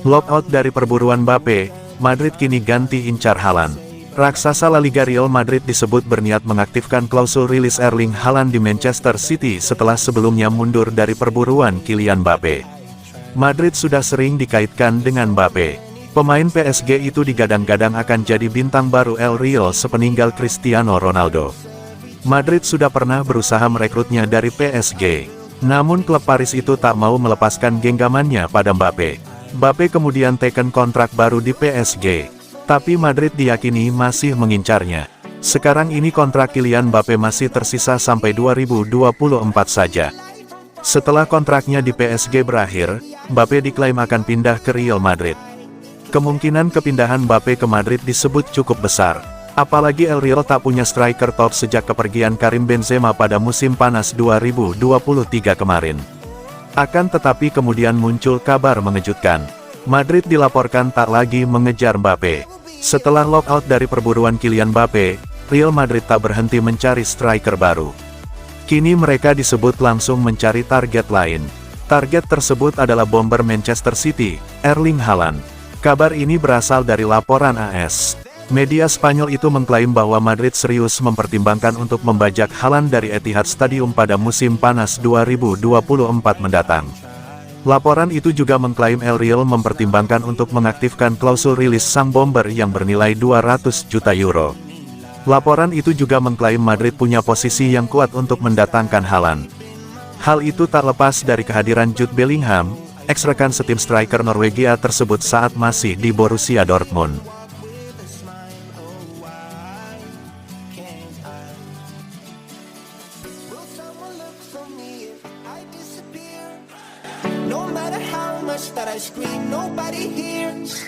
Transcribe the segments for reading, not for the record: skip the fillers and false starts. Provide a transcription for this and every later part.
Lockout dari perburuan Mbappe, Madrid kini ganti incar Haaland. Raksasa La Liga Real Madrid disebut berniat mengaktifkan klausul rilis Erling Haaland di Manchester City setelah sebelumnya mundur dari perburuan Kylian Mbappe. Madrid sudah sering dikaitkan dengan Mbappe. Pemain PSG itu digadang-gadang akan jadi bintang baru El Real sepeninggal Cristiano Ronaldo. Madrid sudah pernah berusaha merekrutnya dari PSG. Namun klub Paris itu tak mau melepaskan genggamannya pada Mbappe. Mbappe kemudian teken kontrak baru di PSG. Tapi Madrid diyakini masih mengincarnya. Sekarang ini kontrak Kylian Mbappe masih tersisa sampai 2024 saja. Setelah kontraknya di PSG berakhir, Mbappe diklaim akan pindah ke Real Madrid. Kemungkinan kepindahan Mbappe ke Madrid disebut cukup besar. Apalagi El Real tak punya striker top sejak kepergian Karim Benzema pada musim panas 2023 kemarin. Akan tetapi kemudian muncul kabar mengejutkan. Madrid dilaporkan tak lagi mengejar Mbappe. Setelah lockout dari perburuan Kylian Mbappe, Real Madrid tak berhenti mencari striker baru. Kini mereka disebut langsung mencari target lain. Target tersebut adalah bomber Manchester City, Erling Haaland. Kabar ini berasal dari laporan AS. Media Spanyol itu mengklaim bahwa Madrid serius mempertimbangkan untuk membajak Haaland dari Etihad Stadium pada musim panas 2024 mendatang. Laporan itu juga mengklaim El Real mempertimbangkan untuk mengaktifkan klausul rilis sang bomber yang bernilai 200 juta euro. Laporan itu juga mengklaim Madrid punya posisi yang kuat untuk mendatangkan Haaland. Hal itu tak lepas dari kehadiran Jude Bellingham, ex-rekan setim striker Norwegia tersebut saat masih di Borussia Dortmund. No matter how much that I scream, nobody hears.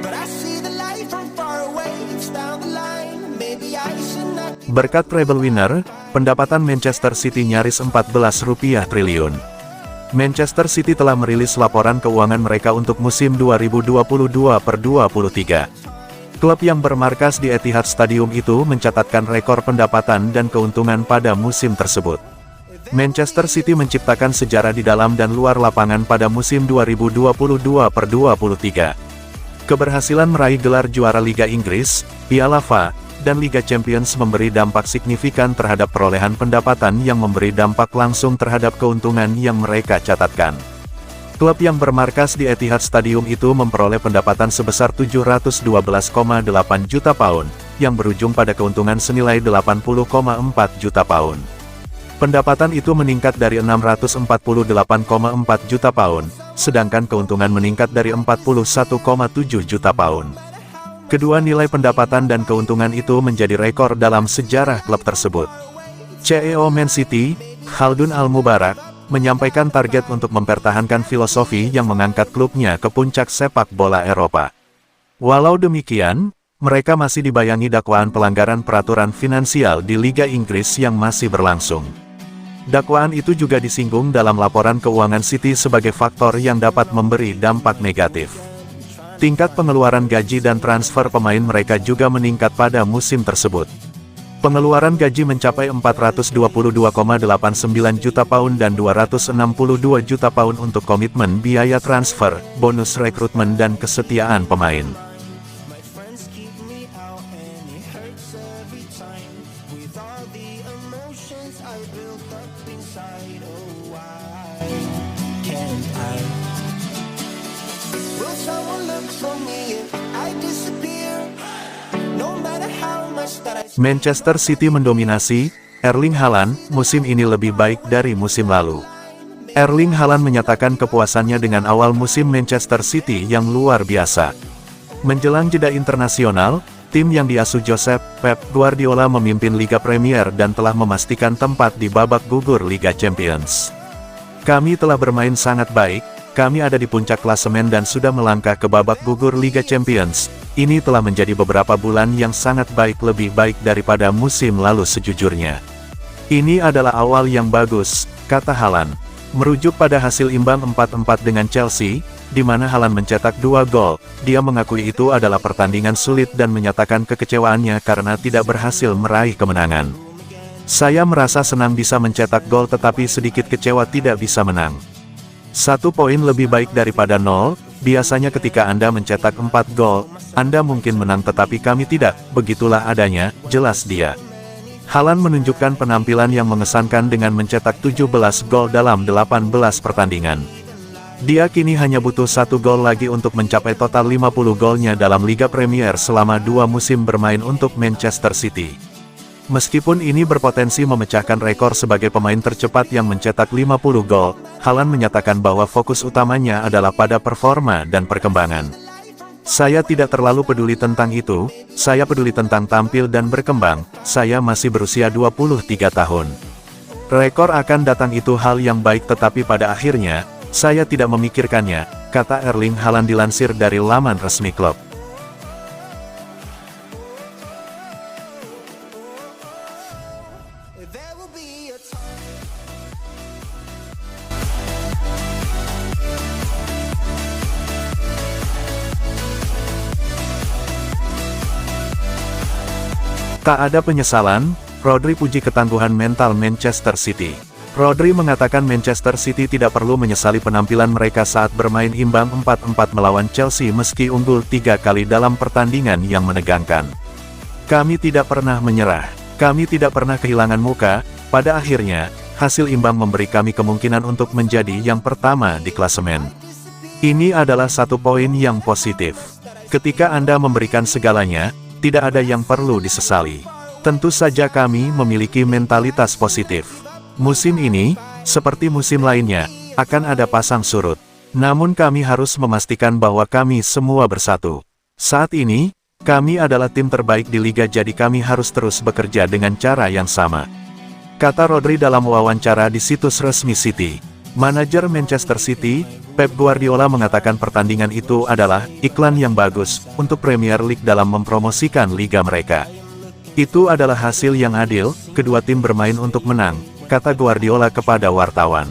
But I see the light from far away, it's down the line. Maybe I should not. Berkat treble winner, pendapatan Manchester City nyaris 14 rupiah triliun. Manchester City telah merilis laporan keuangan mereka untuk musim 2022/23. Klub yang bermarkas di Etihad Stadium itu mencatatkan rekor pendapatan dan keuntungan pada musim tersebut. Manchester City menciptakan sejarah di dalam dan luar lapangan pada musim 2022/23. Keberhasilan meraih gelar juara Liga Inggris, Piala FA, dan Liga Champions memberi dampak signifikan terhadap perolehan pendapatan yang memberi dampak langsung terhadap keuntungan yang mereka catatkan. Klub yang bermarkas di Etihad Stadium itu memperoleh pendapatan sebesar 712,8 juta pound, yang berujung pada keuntungan senilai 80,4 juta pound. Pendapatan itu meningkat dari 648,4 juta pound, sedangkan keuntungan meningkat dari 41,7 juta pound. Kedua nilai pendapatan dan keuntungan itu menjadi rekor dalam sejarah klub tersebut. CEO Man City, Khaldun Al-Mubarak, menyampaikan target untuk mempertahankan filosofi yang mengangkat klubnya ke puncak sepak bola Eropa. Walau demikian, mereka masih dibayangi dakwaan pelanggaran peraturan finansial di Liga Inggris yang masih berlangsung. Dakwaan itu juga disinggung dalam laporan keuangan City sebagai faktor yang dapat memberi dampak negatif. Tingkat pengeluaran gaji dan transfer pemain mereka juga meningkat pada musim tersebut. Pengeluaran gaji mencapai 422,89 juta pound dan 262 juta pound untuk komitmen biaya transfer, bonus rekrutmen dan kesetiaan pemain. Manchester City mendominasi, Erling Haaland, musim ini lebih baik dari musim lalu. Erling Haaland menyatakan kepuasannya dengan awal musim Manchester City yang luar biasa. Menjelang jeda internasional, tim yang diasuh Josep Pep Guardiola memimpin Liga Premier dan telah memastikan tempat di babak gugur Liga Champions. Kami telah bermain sangat baik, kami ada di puncak klasemen dan sudah melangkah ke babak gugur Liga Champions. Ini telah menjadi beberapa bulan yang sangat baik, lebih baik daripada musim lalu sejujurnya. Ini adalah awal yang bagus, kata Haaland. Merujuk pada hasil imbang 4-4 dengan Chelsea, di mana Haaland mencetak 2 gol, dia mengakui itu adalah pertandingan sulit dan menyatakan kekecewaannya karena tidak berhasil meraih kemenangan. Saya merasa senang bisa mencetak gol tetapi sedikit kecewa tidak bisa menang. 1 poin lebih baik daripada 0, Biasanya ketika Anda mencetak 4 gol, Anda mungkin menang tetapi kami tidak, begitulah adanya, jelas dia. Haaland menunjukkan penampilan yang mengesankan dengan mencetak 17 gol dalam 18 pertandingan. Dia kini hanya butuh 1 gol lagi untuk mencapai total 50 golnya dalam Liga Premier selama 2 musim bermain untuk Manchester City. Meskipun ini berpotensi memecahkan rekor sebagai pemain tercepat yang mencetak 50 gol, Haaland menyatakan bahwa fokus utamanya adalah pada performa dan perkembangan. Saya tidak terlalu peduli tentang itu, saya peduli tentang tampil dan berkembang, saya masih berusia 23 tahun. Rekor akan datang itu hal yang baik tetapi pada akhirnya, saya tidak memikirkannya, kata Erling Haaland dilansir dari laman resmi klub. There will be a time. Tak ada penyesalan, Rodri puji ketangguhan mental Manchester City. Rodri mengatakan Manchester City tidak perlu menyesali penampilan mereka saat bermain imbang 4-4 melawan Chelsea meski unggul 3 kali dalam pertandingan yang menegangkan. Kami tidak pernah menyerah, kami tidak pernah kehilangan muka, pada akhirnya, hasil imbang memberi kami kemungkinan untuk menjadi yang pertama di klasemen. Ini adalah satu poin yang positif. Ketika Anda memberikan segalanya, tidak ada yang perlu disesali. Tentu saja kami memiliki mentalitas positif. Musim ini, seperti musim lainnya, akan ada pasang surut. Namun kami harus memastikan bahwa kami semua bersatu. Saat ini, kami adalah tim terbaik di liga jadi kami harus terus bekerja dengan cara yang sama, kata Rodri dalam wawancara di situs resmi City. Manajer Manchester City, Pep Guardiola mengatakan pertandingan itu adalah iklan yang bagus untuk Premier League dalam mempromosikan liga mereka. Itu adalah hasil yang adil, kedua tim bermain untuk menang, kata Guardiola kepada wartawan.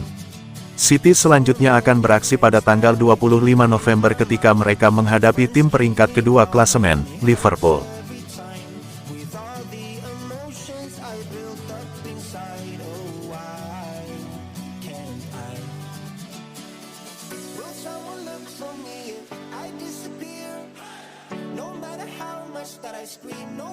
City selanjutnya akan beraksi pada tanggal 25 November ketika mereka menghadapi tim peringkat kedua klasemen, Liverpool. With all the emotions I built up inside, oh why can't I? Will someone look for me if I disappear? No matter how much that I scream, no